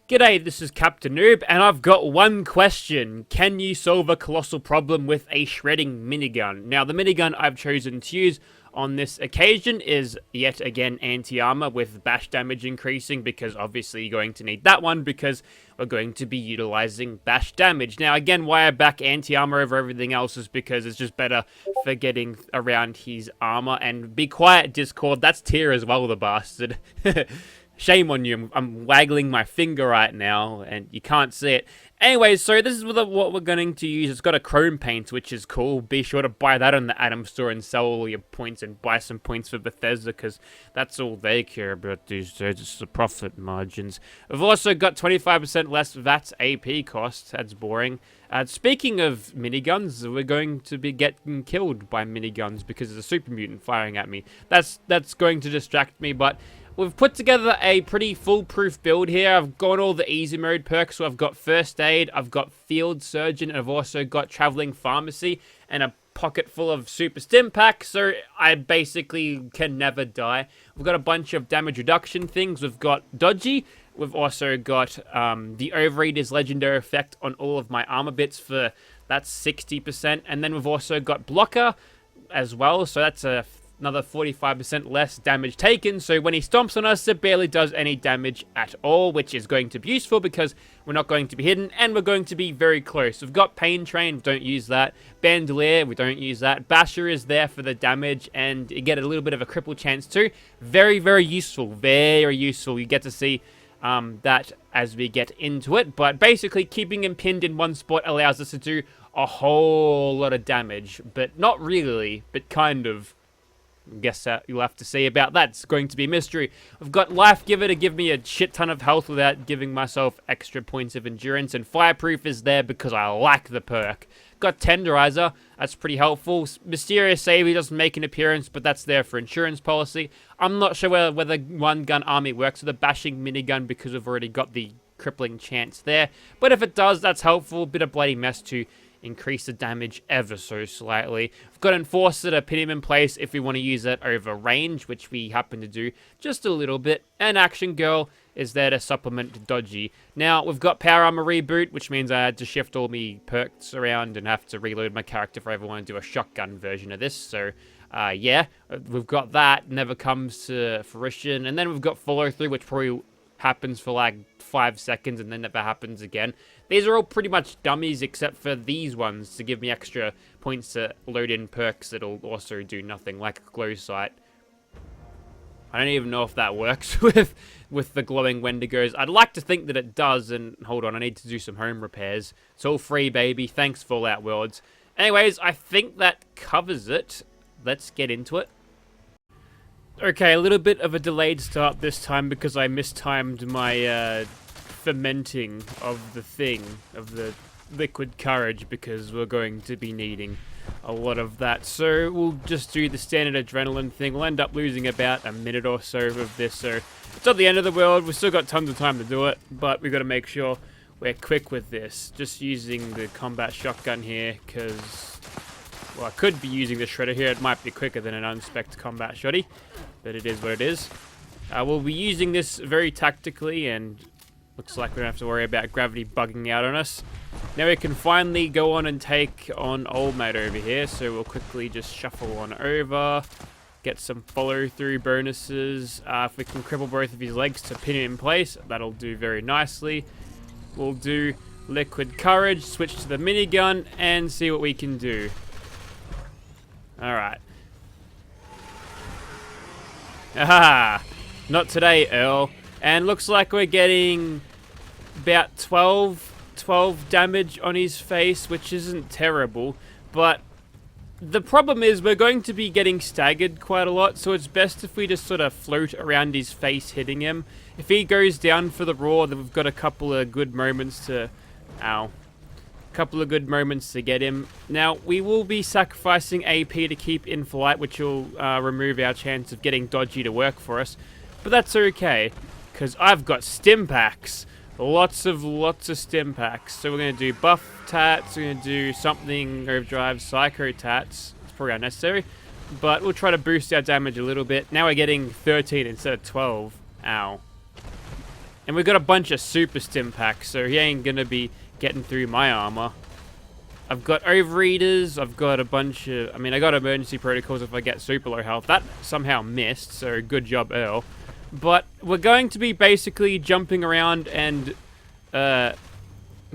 G'day, this is Captainoob, and I've got one question. Can you solve a colossal problem with a shredding minigun? Now, the minigun I've chosen to use on this occasion is, yet again, anti-armor with bash damage increasing, because obviously you're going to need that one because we're going to be utilizing bash damage. Now, again, why I back anti-armor over everything else is because it's just better for getting around his armor. And be quiet, Discord, that's tier as well, the bastard. Shame on you, I'm waggling my finger right now, and you can't see it. Anyways, so this is what we're going to use. It's got a chrome paint, which is cool. Be sure to buy that on the Atom Store and sell all your points and buy some points for Bethesda, because that's all they care about these days. It's the profit margins. We've also got 25% less VAT AP cost. That's boring. Speaking of miniguns, we're going to be getting killed by miniguns because there's a super mutant firing at me. That's going to distract me, but we've put together a pretty foolproof build here. I've got all the easy mode perks, so I've got first aid, I've got field surgeon, and I've also got traveling pharmacy and a pocket full of super stim packs, so I basically can never die. We've got a bunch of damage reduction things. We've got dodgy. We've also got the Overeater's legendary effect on all of my armor bits for that's 60%, and then we've also got blocker as well, so that's another 45% less damage taken, so when he stomps on us, it barely does any damage at all, which is going to be useful because we're not going to be hidden, and we're going to be very close. We've got Pain Train, don't use that. Bandolier, we don't use that. Basher is there for the damage, and you get a little bit of a cripple chance too. Very, very useful, very useful. You get to see that as we get into it, but basically keeping him pinned in one spot allows us to do a whole lot of damage, but not really, but kind of. Guess you'll have to see about that. It's going to be a mystery. I've got Life Giver to give me a shit ton of health without giving myself extra points of endurance, and Fireproof is there because I like the perk. Got Tenderizer, that's pretty helpful. Mysterious Savior doesn't make an appearance, but that's there for insurance policy. I'm not sure whether one gun army works with a bashing minigun because we've already got the crippling chance there, but if it does, that's helpful. Bit of bloody mess to increase the damage ever so slightly. We've got Enforcer to pin him in place if we want to use it over range, which we happen to do just a little bit. And Action Girl is there to supplement Dodgy. Now, we've got Power Armor Reboot, which means I had to shift all my perks around and have to reload my character if I ever want to do a shotgun version of this. So, yeah, we've got that. Never comes to fruition. And then we've got Follow Through, which probably happens for like 5 seconds and then never happens again. These are all pretty much dummies except for these ones to give me extra points to load in perks that'll also do nothing, like a glow sight. I don't even know if that works with the glowing Wendigos. I'd like to think that it does, and hold on, I need to do some home repairs. It's all free, baby. Thanks, Fallout Worlds. Anyways, I think that covers it. Let's get into it. Okay, a little bit of a delayed start this time because I mistimed my fermenting of the liquid courage, because we're going to be needing a lot of that. So we'll just do the standard adrenaline thing. We'll end up losing about a minute or so of this, so it's not the end of the world. We've still got tons of time to do it, but we've got to make sure we're quick with this. Just using the combat shotgun here because, well, I could be using the shredder here. It might be quicker than an unspec'd combat shotty, but it is what it is. We'll be using this very tactically, and looks like we don't have to worry about gravity bugging out on us. Now we can finally go on and take on old mate over here, so we'll quickly just shuffle on over, get some follow-through bonuses. If we can cripple both of his legs to pin him in place, that'll do very nicely. We'll do liquid courage, switch to the minigun, and see what we can do. Alright. Aha! Not today, Earl. And looks like we're getting about 12 damage on his face, which isn't terrible. But the problem is we're going to be getting staggered quite a lot, so it's best if we just sort of float around his face hitting him. If he goes down for the roar, then we've got a couple of good moments to... Ow. Couple of good moments to get him. Now, we will be sacrificing AP to keep in flight, which will remove our chance of getting Dodgy to work for us. But that's okay, because I've got stim packs. Lots of stim packs. So we're going to do buff tats, we're going to do something overdrive, psycho tats. It's probably unnecessary, but we'll try to boost our damage a little bit. Now we're getting 13 instead of 12. Ow. And we got a bunch of super stim packs, so he ain't gonna be getting through my armor. I've got overeaters, I've got a bunch of... I mean, I got emergency protocols if I get super low health. That somehow missed, so good job, Earl. But we're going to be basically jumping around and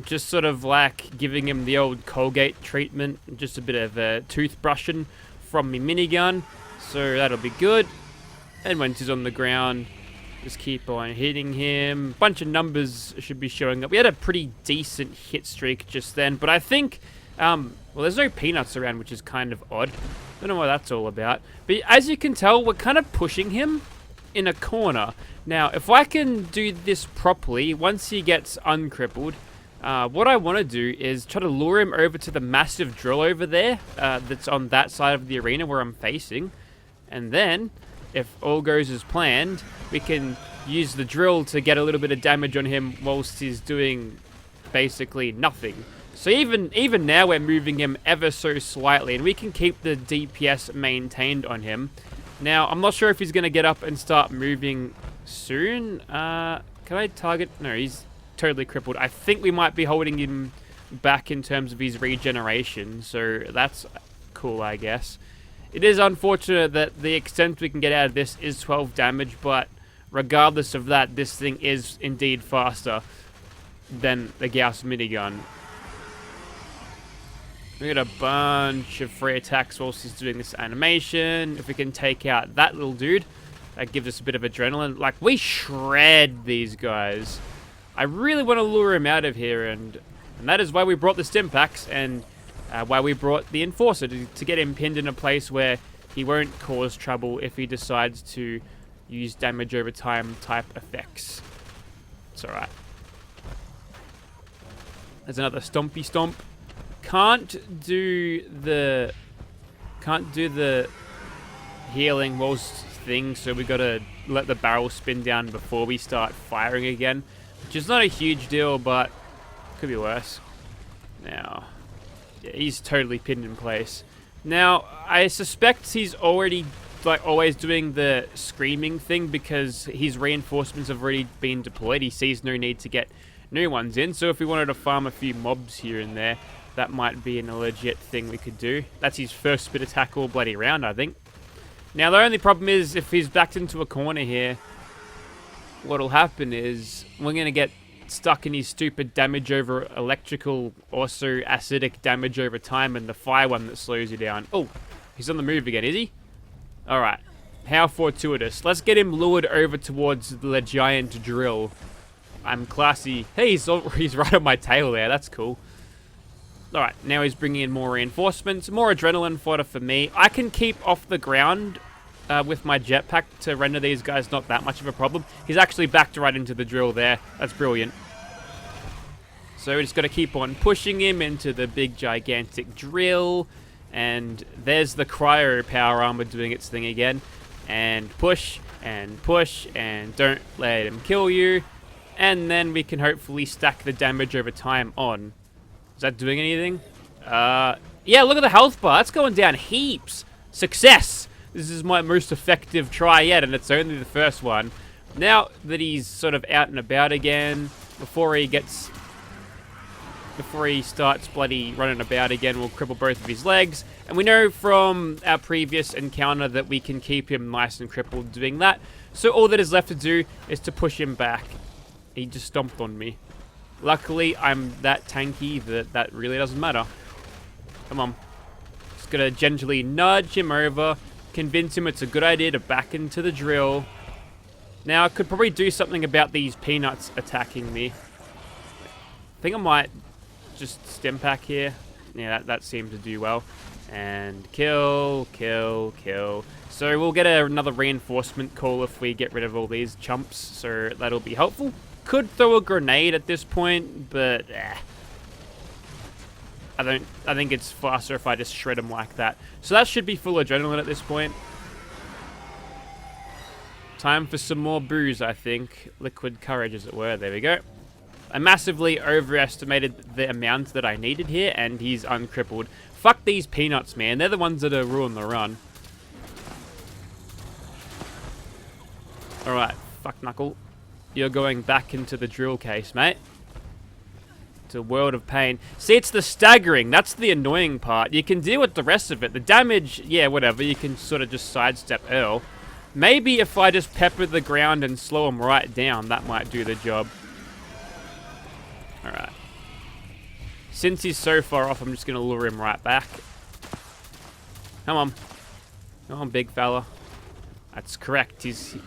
just sort of like giving him the old Colgate treatment. Just a bit of toothbrushing from my minigun. So that'll be good. And once he's on the ground, just keep on hitting him. Bunch of numbers should be showing up. We had a pretty decent hit streak just then, but I think... well, there's no peanuts around, which is kind of odd. Don't know what that's all about. But as you can tell, we're kind of pushing him in a corner. Now, if I can do this properly, once he gets uncrippled, what I want to do is try to lure him over to the massive drill over there that's on that side of the arena where I'm facing. And then, if all goes as planned, we can use the drill to get a little bit of damage on him whilst he's doing basically nothing. So even now we're moving him ever so slightly, and we can keep the DPS maintained on him. Now, I'm not sure if he's going to get up and start moving soon. Can I target? No, he's totally crippled. I think we might be holding him back in terms of his regeneration, so that's cool, I guess. It is unfortunate that the extent we can get out of this is 12 damage, but regardless of that, this thing is indeed faster than the Gauss minigun. We got a bunch of free attacks whilst he's doing this animation. If we can take out that little dude, that gives us a bit of adrenaline. Like, we shred these guys. I really want to lure him out of here, and that is why we brought the stim packs, and why we brought the Enforcer, to get him pinned in a place where he won't cause trouble if he decides to use damage over time type effects. It's alright. There's another stompy stomp. Can't do the healing whilst thing, so we gotta let the barrel spin down before we start firing again, which is not a huge deal, but could be worse. Now, yeah, he's totally pinned in place. Now, I suspect he's already, like, always doing the screaming thing because his reinforcements have already been deployed. He sees no need to get new ones in, so if we wanted to farm a few mobs here and there, that might be a legit thing we could do. That's his first spit attack all bloody round, I think. Now, the only problem is, if he's backed into a corner here, what'll happen is we're going to get stuck in his stupid damage over electrical, also acidic damage over time, and the fire one that slows you down. Oh, he's on the move again, is he? Alright. How fortuitous. Let's get him lured over towards the giant drill. I'm classy. Hey, he's right on my tail there. That's cool. Alright, now he's bringing in more reinforcements, more adrenaline fodder for me. I can keep off the ground with my jetpack to render these guys not that much of a problem. He's actually backed right into the drill there. That's brilliant. So we just got to keep on pushing him into the big gigantic drill. And there's the cryo power armor doing its thing again. And push, and don't let him kill you. And then we can hopefully stack the damage over time on. Is that doing anything? Yeah, look at the health bar. That's going down heaps. Success! This is my most effective try yet, and it's only the first one. Now that he's sort of out and about again, before he starts bloody running about again, we'll cripple both of his legs. And we know from our previous encounter that we can keep him nice and crippled doing that. So all that is left to do is to push him back. He just stomped on me. Luckily, I'm that tanky that that really doesn't matter. Come on. Just gotta gently nudge him over, convince him it's a good idea to back into the drill. Now, I could probably do something about these peanuts attacking me. I think I might just stim pack here. Yeah, that seemed to do well. And kill. So we'll get another reinforcement call if we get rid of all these chumps, so that'll be helpful. Could throw a grenade at this point, but I think it's faster if I just shred him like that. So that should be full adrenaline at this point. Time for some more booze, I think. Liquid courage, as it were. There we go. I massively overestimated the amount that I needed here, and he's uncrippled. Fuck these peanuts, man. They're the ones that are ruining the run. Alright, fuck Knuckle. you're going back into the drill case, mate. It's a world of pain. See, it's the staggering. That's the annoying part. You can deal with the rest of it. The damage, yeah, whatever. You can sort of just sidestep Earl. Maybe if I just pepper the ground and slow him right down, that might do the job. Alright. Since he's so far off, I'm just going to lure him right back. Come on. Come on, big fella. That's correct. He's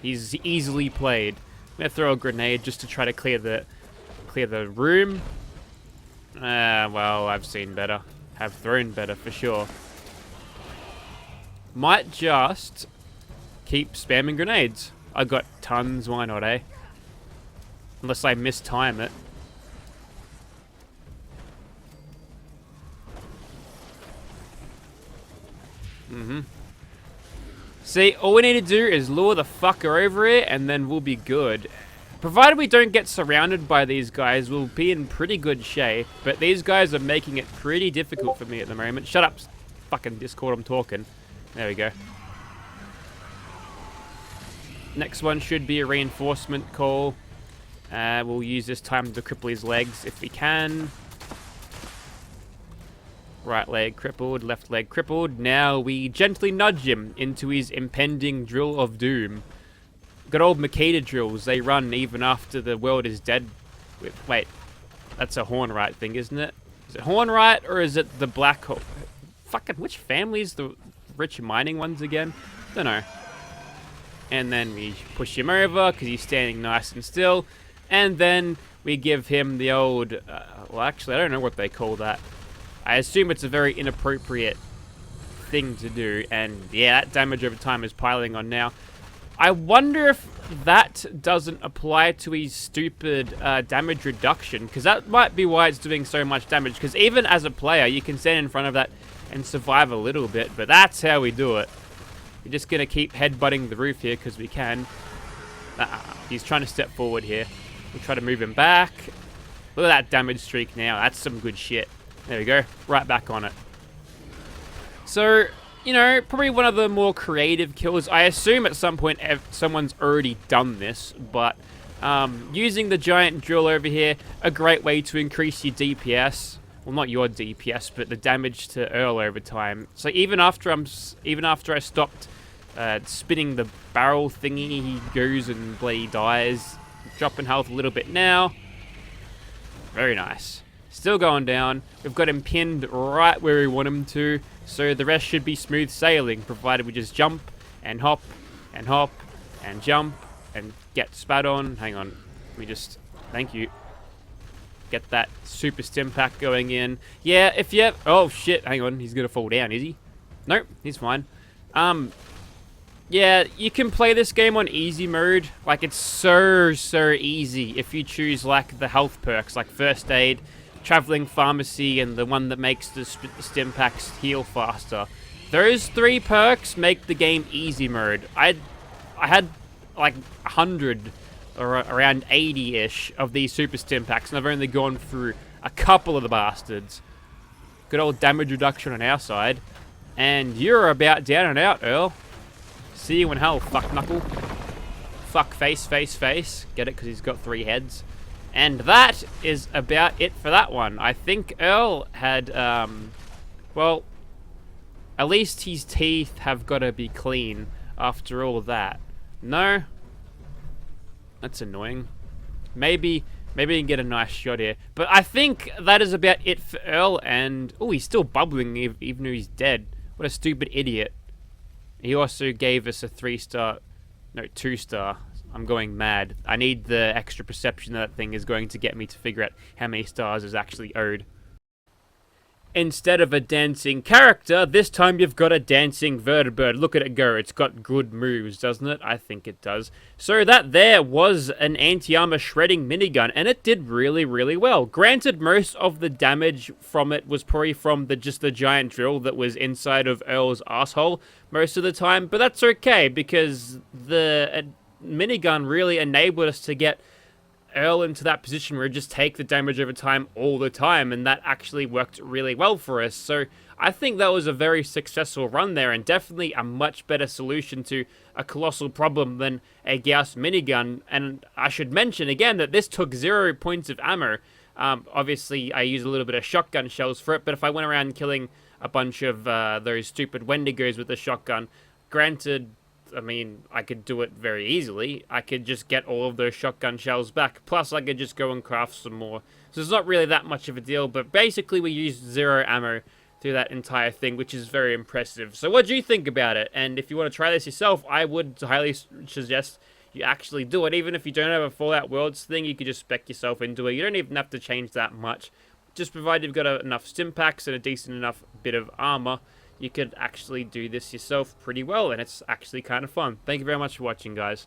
easily played. I'm going to throw a grenade just to try to clear the room. Well, I've seen better. Have thrown better for sure. Might just keep spamming grenades. I got tons, why not, eh? Unless I mistime it. See, all we need to do is lure the fucker over here, and then we'll be good. Provided we don't get surrounded by these guys, we'll be in pretty good shape. But these guys are making it pretty difficult for me at the moment. Shut up, fucking Discord, I'm talking. There we go. Next one should be a reinforcement call. We'll use this time to cripple his legs if we can. Right leg crippled, left leg crippled. Now we gently nudge him into his impending drill of doom. Good old Makita drills, they run even after the world is dead. Wait, that's a Hornwright thing, isn't it? Is it Hornwright or is it the Black Hole? Fucking, which family's the rich mining ones again? Don't know. And then we push him over because he's standing nice and still. And then we give him the old, well actually I don't know what they call that. I assume it's a very inappropriate thing to do. And yeah, that damage over time is piling on now. I wonder if that doesn't apply to his stupid damage reduction, because that might be why it's doing so much damage, because even as a player, you can stand in front of that and survive a little bit, but that's how we do it. We're just going to keep headbutting the roof here, because we can. He's trying to step forward here. We'll try to move him back. Look at that damage streak now. That's some good shit. There we go. Right back on it. So, you know, probably one of the more creative kills. I assume at some point someone's already done this, but using the giant drill over here, a great way to increase your DPS. Well, not your DPS, but the damage to Earl over time. So even after I stopped spinning the barrel thingy, he goes and bloody dies. Dropping health a little bit now. Very nice. Still going down. We've got him pinned right where we want him to. So the rest should be smooth sailing, provided we just jump and hop and hop and jump and get spat on. Hang on. We just... Thank you. Get that super stim pack going in. Yeah, if you have... Oh, shit. Hang on. He's going to fall down, is he? Nope. He's fine. Yeah, you can play this game on easy mode. Like, it's so easy if you choose, like, the health perks, like First Aid, Traveling Pharmacy, and the one that makes the stim packs heal faster. Those 3 perks make the game easy mode. I had, like, 100 or around 80-ish of these super stim packs, and I've only gone through a couple of the bastards. Good old damage reduction on our side. And you're about down and out, Earl. See you in hell, fuck knuckle. Fuck face, face, face. Get it? Because he's got 3 heads. And that is about it for that one. I think Earl had, well, at least his teeth have got to be clean after all that. No? That's annoying. Maybe we can get a nice shot here. But I think that is about it for Earl. And, oh, he's still bubbling even though he's dead. What a stupid idiot. He also gave us a 3-star, no, 2-star. I'm going mad. I need the extra perception that thing is going to get me to figure out how many stars is actually owed. Instead of a dancing character, this time you've got a dancing vertebrate. Look at it go. It's got good moves, doesn't it? I think it does. So that there was an anti-armor shredding minigun, and it did really, really well. Granted, most of the damage from it was probably from just the giant drill that was inside of Earl's asshole most of the time, but that's okay because the minigun really enabled us to get Earl into that position where he just take the damage over time all the time, and that actually worked really well for us. So I think that was a very successful run there, and definitely a much better solution to a Colossal problem than a Gauss minigun. And I should mention again that this took 0 points of ammo. Obviously, I used a little bit of shotgun shells for it, but if I went around killing a bunch of those stupid Wendigos with the shotgun, granted, I mean, I could do it very easily. I could just get all of those shotgun shells back. Plus, I could just go and craft some more. So it's not really that much of a deal, but basically we used 0 ammo through that entire thing, which is very impressive. So what do you think about it? And if you want to try this yourself, I would highly suggest you actually do it. Even if you don't have a Fallout Worlds thing, you could just spec yourself into it. You don't even have to change that much. Just provided you've got enough stim packs and a decent enough bit of armor, you could actually do this yourself pretty well, and it's actually kind of fun. Thank you very much for watching, guys.